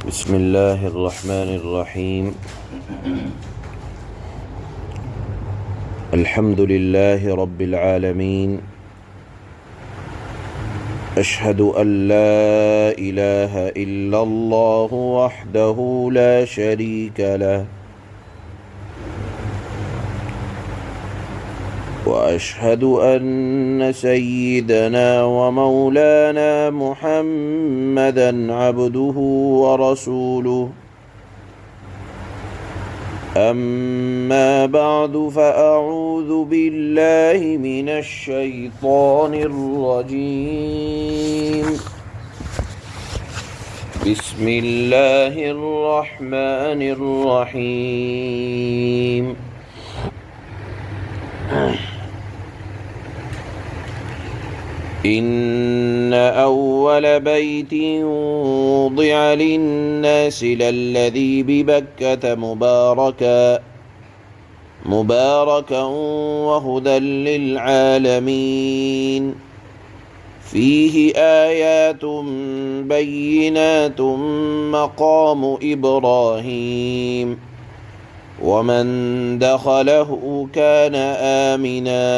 بسم الله الرحمن الرحيم. الحمد لله رب العالمين. أشهد أن لا إله إلا الله وحده لا شريك له، وأشهد أن سيدنا ومولانا محمدًا عبده ورسوله. أما بعد، فأعوذ بالله من الشيطان الرجيم. بسم الله الرحمن الرحيم. إن أول بيت وضع للناس للذي ببكة مباركا وهدى للعالمين، فيه آيات بينات مقام إبراهيم، ومن دخله كان آمنا،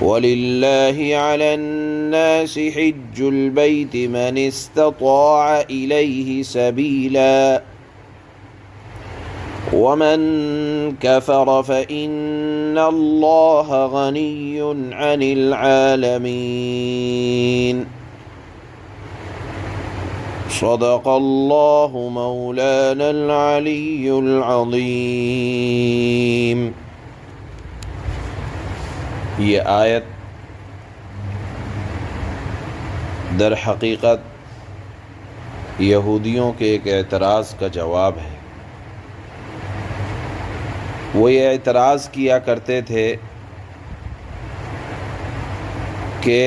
ولله على الناس حج البيت من استطاع إليه سبيلا، ومن كفر فإن الله غني عن العالمين. صدق الله مولانا العلي العظيم. یہ آیت در حقیقت یہودیوں کے ایک اعتراض کا جواب ہے۔ وہ یہ اعتراض کیا کرتے تھے کہ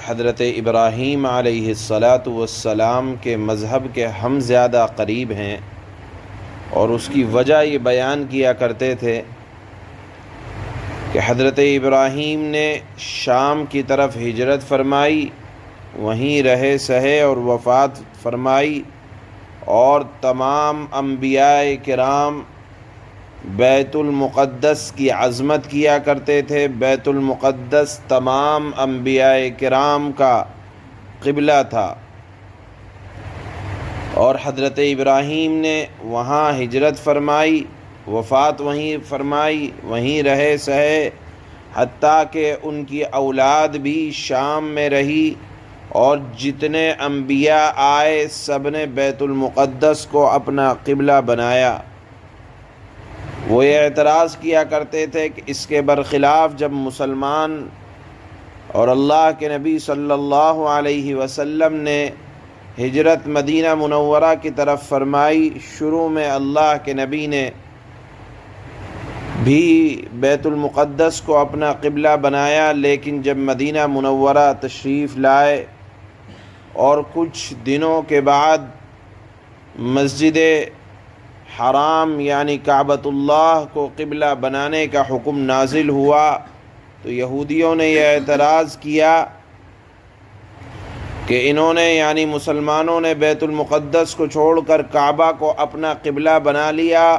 حضرت ابراہیم علیہ السلام کے مذہب کے ہم زیادہ قریب ہیں، اور اس کی وجہ یہ بیان کیا کرتے تھے کہ حضرت ابراہیم نے شام کی طرف ہجرت فرمائی، وہیں رہے سہے اور وفات فرمائی، اور تمام انبیاء کرام بیت المقدس کی عظمت کیا کرتے تھے۔ بیت المقدس تمام انبیاء کرام کا قبلہ تھا، اور حضرت ابراہیم نے وہاں ہجرت فرمائی، وفات وہیں فرمائی، وہیں رہے سہے، حتیٰ کہ ان کی اولاد بھی شام میں رہی، اور جتنے انبیاء آئے سب نے بیت المقدس کو اپنا قبلہ بنایا۔ وہ یہ اعتراض کیا کرتے تھے کہ اس کے برخلاف جب مسلمان اور اللہ کے نبی صلی اللہ علیہ وسلم نے ہجرت مدینہ منورہ کی طرف فرمائی، شروع میں اللہ کے نبی نے بھی بیت المقدس کو اپنا قبلہ بنایا، لیکن جب مدینہ منورہ تشریف لائے اور کچھ دنوں کے بعد مسجد حرام یعنی کعبۃ اللہ کو قبلہ بنانے کا حکم نازل ہوا، تو یہودیوں نے یہ اعتراض کیا کہ انہوں نے یعنی مسلمانوں نے بیت المقدس کو چھوڑ کر کعبہ کو اپنا قبلہ بنا لیا،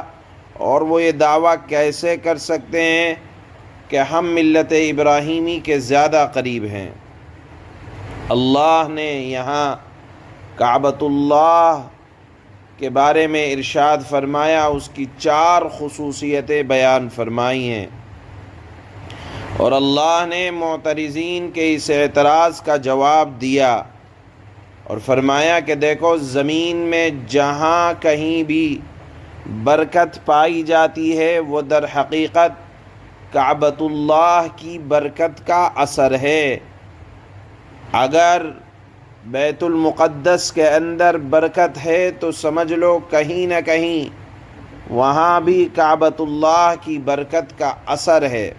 اور وہ یہ دعویٰ کیسے کر سکتے ہیں کہ ہم ملت ابراہیمی کے زیادہ قریب ہیں۔ اللہ نے یہاں کعبۃ اللہ کے بارے میں ارشاد فرمایا، اس کی 4 خصوصیتیں بیان فرمائی ہیں، اور اللہ نے معترضین کے اس اعتراض کا جواب دیا اور فرمایا کہ دیکھو، زمین میں جہاں کہیں بھی برکت پائی جاتی ہے وہ در حقیقت کعبۃ اللہ کی برکت کا اثر ہے۔ اگر بیت المقدس کے اندر برکت ہے تو سمجھ لو کہیں نہ کہیں وہاں بھی کعبۃ اللہ کی برکت کا اثر ہے۔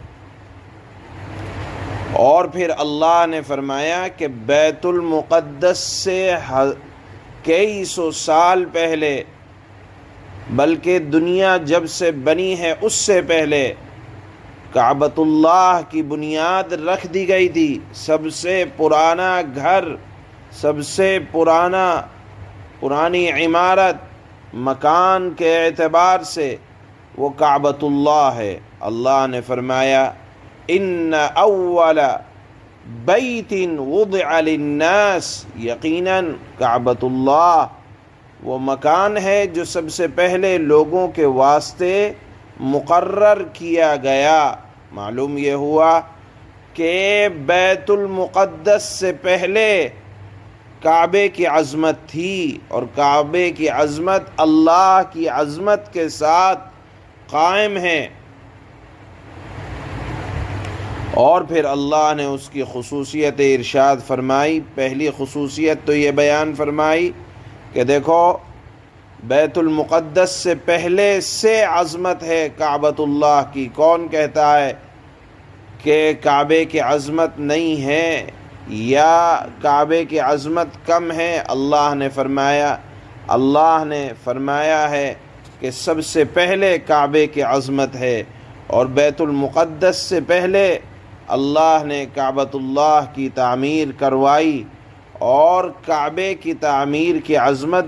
اور پھر اللہ نے فرمایا کہ بیت المقدس سے کئی سو سال پہلے، بلکہ دنیا جب سے بنی ہے اس سے پہلے کعبۃ اللہ کی بنیاد رکھ دی گئی تھی۔ سب سے پرانا گھر، سب سے پرانا پرانی عمارت مکان کے اعتبار سے وہ کعبۃ اللہ ہے۔ اللہ نے فرمایا ان اول بیت وضع للناس، یقیناً کعبۃ اللہ وہ مکان ہے جو سب سے پہلے لوگوں کے واسطے مقرر کیا گیا۔ معلوم یہ ہوا کہ بیت المقدس سے پہلے کعبے کی عظمت تھی، اور کعبے کی عظمت اللہ کی عظمت کے ساتھ قائم ہے، اور پھر اللہ نے اس کی خصوصیت ارشاد فرمائی۔ پہلی خصوصیت تو یہ بیان فرمائی کہ دیکھو بیت المقدس سے پہلے سے عظمت ہے کعبۃ اللہ کی۔ کون کہتا ہے کہ کعبے کی عظمت نہیں ہے یا کعبے کی عظمت کم ہے؟ اللہ نے فرمایا ہے کہ سب سے پہلے کعبے کی عظمت ہے، اور بیت المقدس سے پہلے اللہ نے کعبۃ اللہ کی تعمیر کروائی، اور کعبے کی تعمیر کی عظمت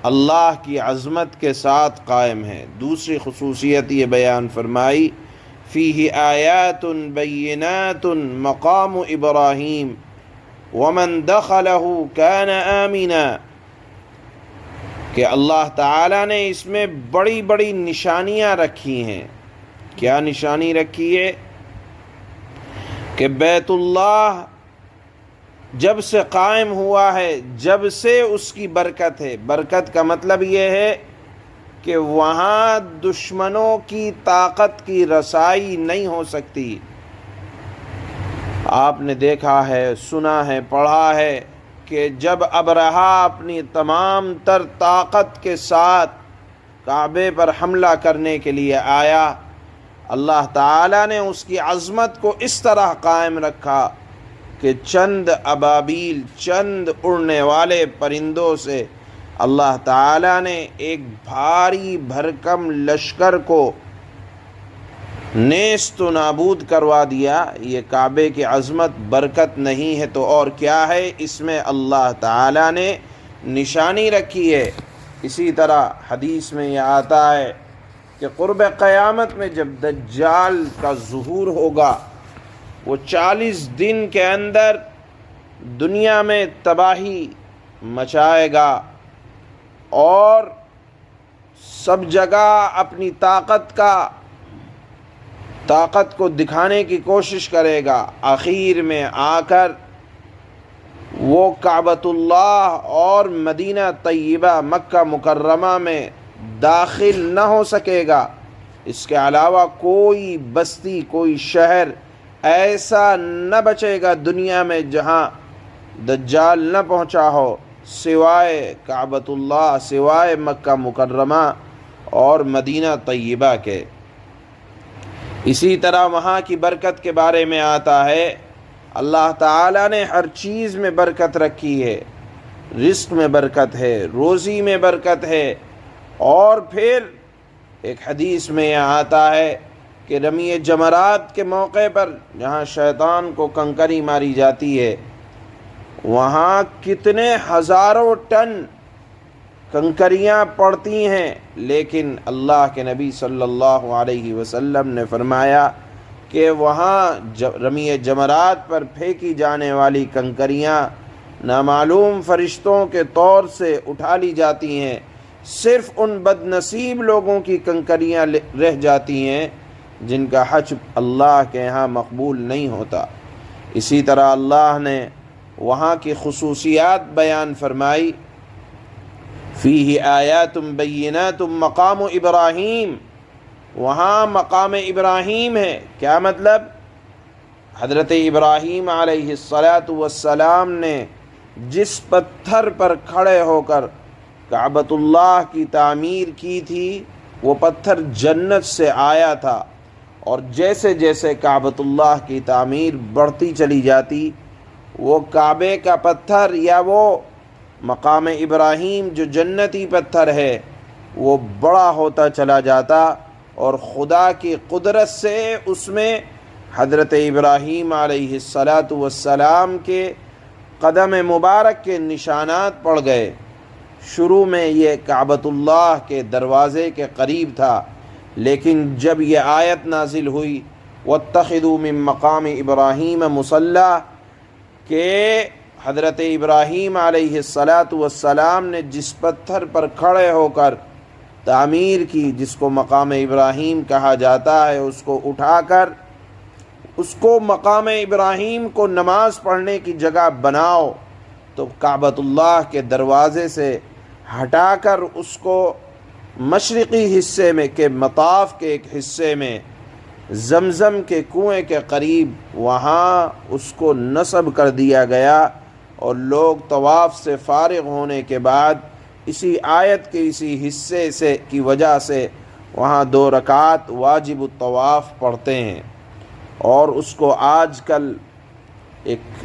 اللہ کی عظمت کے ساتھ قائم ہے۔ دوسری خصوصیت یہ بیان فرمائی فیہ آیات بینات مقام ابراہیم ومن دخلہ کان آمنا، کہ اللہ تعالیٰ نے اس میں بڑی بڑی نشانیاں رکھی ہیں۔ کیا نشانی رکھی ہے؟ کہ بیت اللہ جب سے قائم ہوا ہے، جب سے اس کی برکت ہے۔ برکت کا مطلب یہ ہے کہ وہاں دشمنوں کی طاقت کی رسائی نہیں ہو سکتی۔ آپ نے دیکھا ہے، سنا ہے، پڑھا ہے کہ جب ابرہہ اپنی تمام تر طاقت کے ساتھ کعبے پر حملہ کرنے کے لیے آیا، اللہ تعالیٰ نے اس کی عظمت کو اس طرح قائم رکھا کہ چند ابابیل، چند اڑنے والے پرندوں سے اللہ تعالیٰ نے ایک بھاری بھرکم لشکر کو نیست و نابود کروا دیا۔ یہ کعبے کی عظمت برکت نہیں ہے تو اور کیا ہے؟ اس میں اللہ تعالیٰ نے نشانی رکھی ہے۔ اسی طرح حدیث میں یہ آتا ہے کہ قرب قیامت میں جب دجال کا ظہور ہوگا، وہ 40 دن کے اندر دنیا میں تباہی مچائے گا، اور سب جگہ اپنی طاقت کو دکھانے کی کوشش کرے گا۔ آخر میں آ کر وہ کعبۃ اللہ اور مدینہ طیبہ مکہ مکرمہ میں داخل نہ ہو سکے گا۔ اس کے علاوہ کوئی بستی، کوئی شہر ایسا نہ بچے گا دنیا میں جہاں دجال نہ پہنچا ہو، سوائے کعبۃ اللہ، سوائے مکہ مکرمہ اور مدینہ طیبہ کے۔ اسی طرح وہاں کی برکت کے بارے میں آتا ہے، اللہ تعالیٰ نے ہر چیز میں برکت رکھی ہے۔ رزق میں برکت ہے، روزی میں برکت ہے، اور پھر ایک حدیث میں یہ آتا ہے کہ رمی جمرات کے موقع پر جہاں شیطان کو کنکری ماری جاتی ہے، وہاں کتنے ہزاروں ٹن کنکریاں پڑتی ہیں، لیکن اللہ کے نبی صلی اللہ علیہ وسلم نے فرمایا کہ وہاں رمی جمرات پر پھینکی جانے والی کنکریاں نامعلوم فرشتوں کے طور سے اٹھا لی جاتی ہیں، صرف ان بد نصیب لوگوں کی کنکریاں رہ جاتی ہیں جن کا حج اللہ کے ہاں مقبول نہیں ہوتا۔ اسی طرح اللہ نے وہاں کی خصوصیات بیان فرمائی، فیہ آیات بینات مقام ابراہیم، وہاں مقام ابراہیم ہے۔ کیا مطلب؟ حضرت ابراہیم علیہ السلام نے جس پتھر پر کھڑے ہو کر کعبۃ اللہ کی تعمیر کی تھی، وہ پتھر جنت سے آیا تھا، اور جیسے جیسے کعبۃ اللہ کی تعمیر بڑھتی چلی جاتی، وہ کعبے کا پتھر یا وہ مقام ابراہیم جو جنتی پتھر ہے وہ بڑا ہوتا چلا جاتا، اور خدا کی قدرت سے اس میں حضرت ابراہیم علیہ السلام کے قدم مبارک کے نشانات پڑ گئے۔ شروع میں یہ کعبۃ اللہ کے دروازے کے قریب تھا، لیکن جب یہ آیت نازل ہوئی وَاتَّخِذُوا مِن مَقَامِ إِبْرَاهِيمَ مُصَلَّى کہ حضرت ابراہیم علیہ السلام نے جس پتھر پر کھڑے ہو کر تعمیر کی، جس کو مقام ابراہیم کہا جاتا ہے، اس کو اٹھا کر اس کو مقام ابراہیم کو نماز پڑھنے کی جگہ بناؤ، تو کعبۃ اللہ کے دروازے سے ہٹا کر اس کو مشرقی حصے میں کے مطاف کے ایک حصے میں زمزم کے کنویں کے قریب وہاں اس کو نصب کر دیا گیا، اور لوگ طواف سے فارغ ہونے کے بعد اسی آیت کے اسی حصے سے کی وجہ سے وہاں 2 رکعات واجب الطواف پڑھتے ہیں۔ اور اس کو آج کل ایک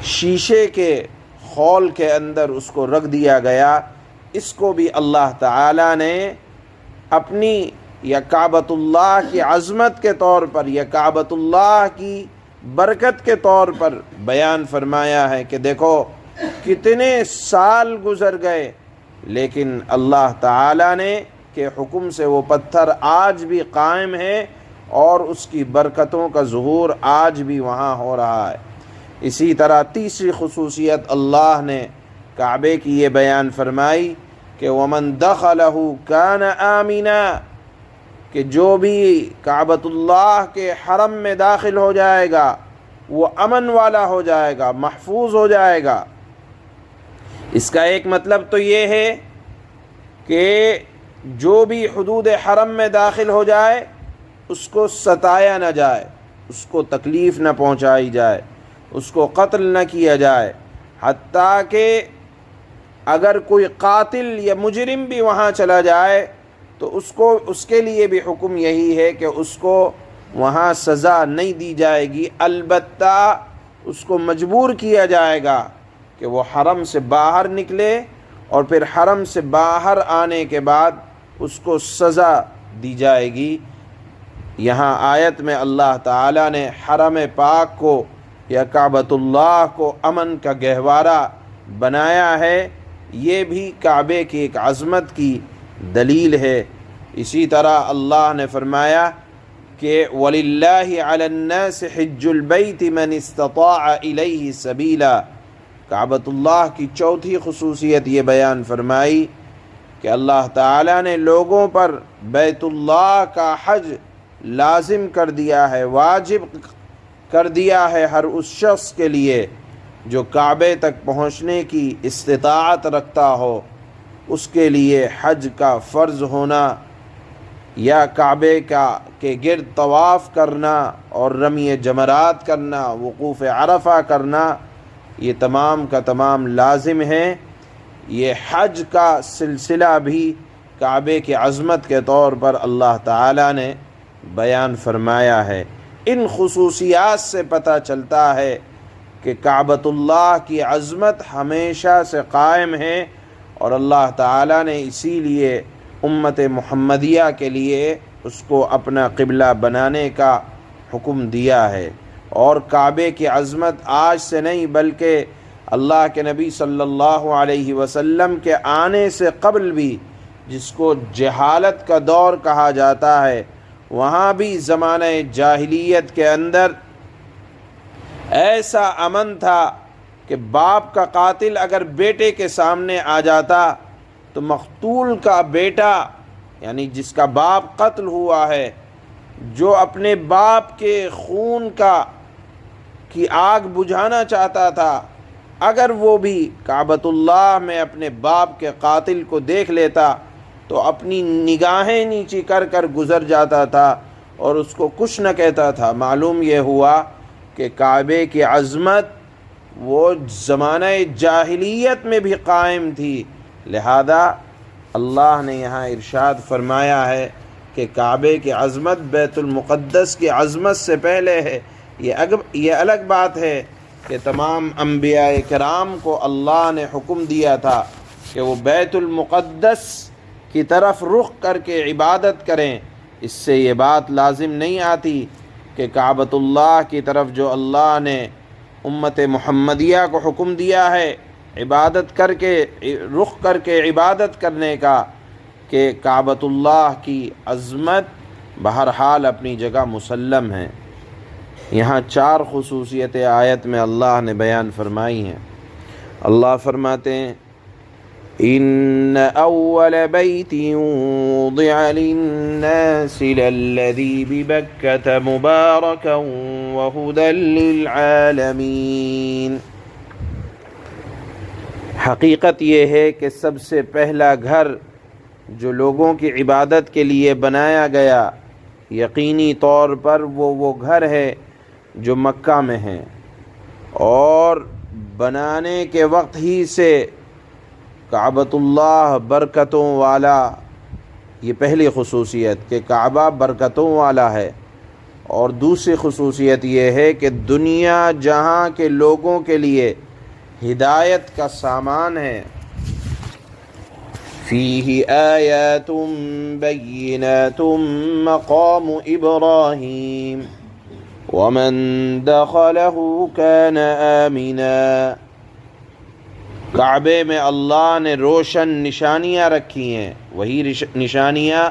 شیشے کے خول کے اندر اس کو رکھ دیا گیا، اس کو بھی اللہ تعالی نے اپنی یا کعبۃ اللہ کی عظمت کے طور پر یا کعبۃ اللہ کی برکت کے طور پر بیان فرمایا ہے کہ دیکھو کتنے سال گزر گئے، لیکن اللہ تعالی نے کے حکم سے وہ پتھر آج بھی قائم ہے اور اس کی برکتوں کا ظہور آج بھی وہاں ہو رہا ہے۔ اسی طرح تیسری خصوصیت اللہ نے کعبے کی یہ بیان فرمائی کہ وَمَن دَخَلَهُ كَانَ آمِنًا کہ جو بھی کعبۃ اللہ کے حرم میں داخل ہو جائے گا وہ امن والا ہو جائے گا، محفوظ ہو جائے گا۔ اس کا ایک مطلب تو یہ ہے کہ جو بھی حدود حرم میں داخل ہو جائے اس کو ستایا نہ جائے، اس کو تکلیف نہ پہنچائی جائے، اس کو قتل نہ کیا جائے، حتیٰ کہ اگر کوئی قاتل یا مجرم بھی وہاں چلا جائے تو اس کے لیے بھی حکم یہی ہے کہ اس کو وہاں سزا نہیں دی جائے گی، البتہ اس کو مجبور کیا جائے گا کہ وہ حرم سے باہر نکلے، اور پھر حرم سے باہر آنے کے بعد اس کو سزا دی جائے گی۔ یہاں آیت میں اللہ تعالیٰ نے حرم پاک کو یا کعبۃ اللہ کو امن کا گہوارہ بنایا ہے، یہ بھی کعبے کی ایک عظمت کی دلیل ہے۔ اسی طرح اللہ نے فرمایا کہ وَلِلَّهِ عَلَى النَّاسِ حِجُّ الْبَيْتِ مَنِ اسْتَطَاعَ إِلَيْهِ سَبِيلًا کعبۃ اللہ کی چوتھی خصوصیت یہ بیان فرمائی کہ اللہ تعالیٰ نے لوگوں پر بیت اللہ کا حج لازم کر دیا ہے، واجب کر دیا ہے ہر اس شخص کے لیے جو کعبے تک پہنچنے کی استطاعت رکھتا ہو، اس کے لیے حج کا فرض ہونا یا کعبے کے گرد طواف کرنا اور رمی جمرات کرنا، وقوف عرفہ کرنا، یہ تمام کا تمام لازم ہے۔ یہ حج کا سلسلہ بھی کعبے کی عظمت کے طور پر اللہ تعالیٰ نے بیان فرمایا ہے۔ ان خصوصیات سے پتہ چلتا ہے کہ کعبۃ اللہ کی عظمت ہمیشہ سے قائم ہے، اور اللہ تعالیٰ نے اسی لیے امت محمدیہ کے لیے اس کو اپنا قبلہ بنانے کا حکم دیا ہے۔ اور کعبے کی عظمت آج سے نہیں بلکہ اللہ کے نبی صلی اللہ علیہ وسلم کے آنے سے قبل بھی، جس کو جہالت کا دور کہا جاتا ہے، وہاں بھی زمانہ جاہلیت کے اندر ایسا امن تھا کہ باپ کا قاتل اگر بیٹے کے سامنے آ جاتا تو مقتول کا بیٹا، یعنی جس کا باپ قتل ہوا ہے، جو اپنے باپ کے خون کی آگ بجھانا چاہتا تھا، اگر وہ بھی کعبۃ اللہ میں اپنے باپ کے قاتل کو دیکھ لیتا تو اپنی نگاہیں نیچی کر کر گزر جاتا تھا اور اس کو کچھ نہ کہتا تھا۔ معلوم یہ ہوا کہ کعبے کی عظمت وہ زمانہ جاہلیت میں بھی قائم تھی، لہذا اللہ نے یہاں ارشاد فرمایا ہے کہ کعبے کی عظمت بیت المقدس کی عظمت سے پہلے ہے۔ یہ الگ بات ہے کہ تمام انبیاء کرام کو اللہ نے حکم دیا تھا کہ وہ بیت المقدس کی طرف رخ کر کے عبادت کریں، اس سے یہ بات لازم نہیں آتی کہ کعبۃ اللہ کی طرف جو اللہ نے امت محمدیہ کو حکم دیا ہے عبادت کر کے رخ کر کے عبادت کرنے کا کہ کعبۃ اللہ کی عظمت بہرحال اپنی جگہ مسلم ہے۔ یہاں 4 خصوصیتیں آیت میں اللہ نے بیان فرمائی ہیں۔ اللہ فرماتے ہیں ان اول بیت وضع للناس للذی ببکۃ مبارکا وہدی للعالمین۔ حقیقت یہ ہے کہ سب سے پہلا گھر جو لوگوں کی عبادت کے لیے بنایا گیا یقینی طور پر وہ گھر ہے جو مکہ میں ہے، اور بنانے کے وقت ہی سے کعبۃ اللہ برکتوں والا، یہ پہلی خصوصیت کہ کعبہ برکتوں والا ہے، اور دوسری خصوصیت یہ ہے کہ دنیا جہاں کے لوگوں کے لیے ہدایت کا سامان ہے۔ فیہ آیات بینات مقام ابراہیم ومن دخلہ کان آمنا۔ کعبے میں اللہ نے روشن نشانیاں رکھی ہیں، وہی نشانیاں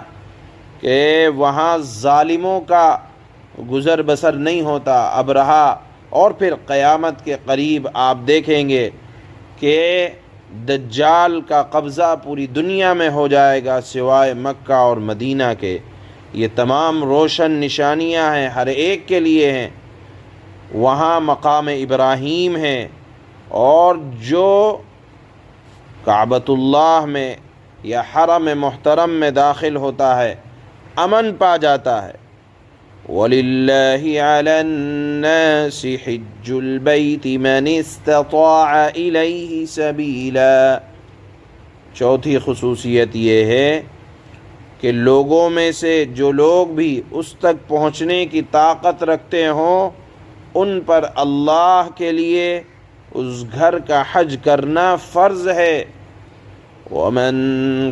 کہ وہاں ظالموں کا گزر بسر نہیں ہوتا۔ ابرہہ اور پھر قیامت کے قریب آپ دیکھیں گے کہ دجال کا قبضہ پوری دنیا میں ہو جائے گا سوائے مکہ اور مدینہ کے۔ یہ تمام روشن نشانیاں ہیں، ہر ایک کے لیے ہیں۔ وہاں مقام ابراہیم ہے، اور جو کعبۃ اللہ میں یا حرم محترم میں داخل ہوتا ہے امن پا جاتا ہے۔ وَلِلَّهِ عَلَى النَّاسِ حِجُّ الْبَيْتِ مَنِ اسْتَطَاعَ إِلَيْهِ سَبِيلًا۔ چوتھی خصوصیت یہ ہے کہ لوگوں میں سے جو لوگ بھی اس تک پہنچنے کی طاقت رکھتے ہوں ان پر اللہ کے لیے اس گھر کا حج کرنا فرض ہے۔ وَمَن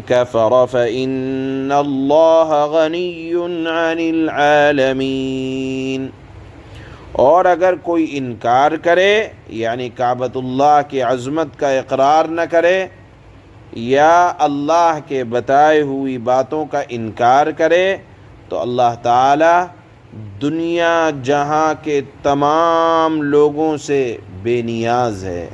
كَفَرَ فَإِنَّ اللَّهَ غَنِيٌّ عَنِ الْعَالَمِينَ۔ اور اگر کوئی انکار کرے یعنی کعبۃ اللہ کی عظمت کا اقرار نہ کرے یا اللہ کے بتائے ہوئی باتوں کا انکار کرے تو اللہ تعالی دنیا جہاں کے تمام لوگوں سے بے نیاز ہے۔